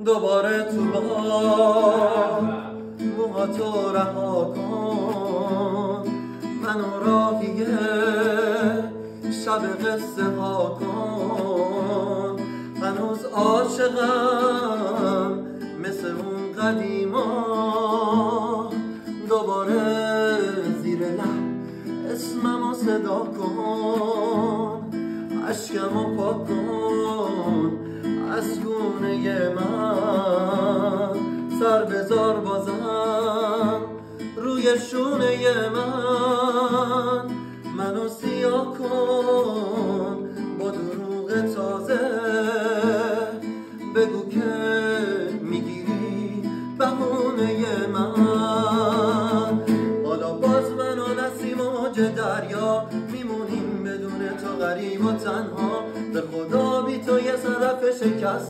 دوباره تو با موهاتو رها کن، منو راهی شب قصه ها کن. هنوز عاشقم مثل اون قدیما، دوباره زیر لب اسممو صدا کن، عشقمو پاک کن از گونه من، سر بذار بازم روی شونه من، منو سیاه کن با دروغ تازه، بگو که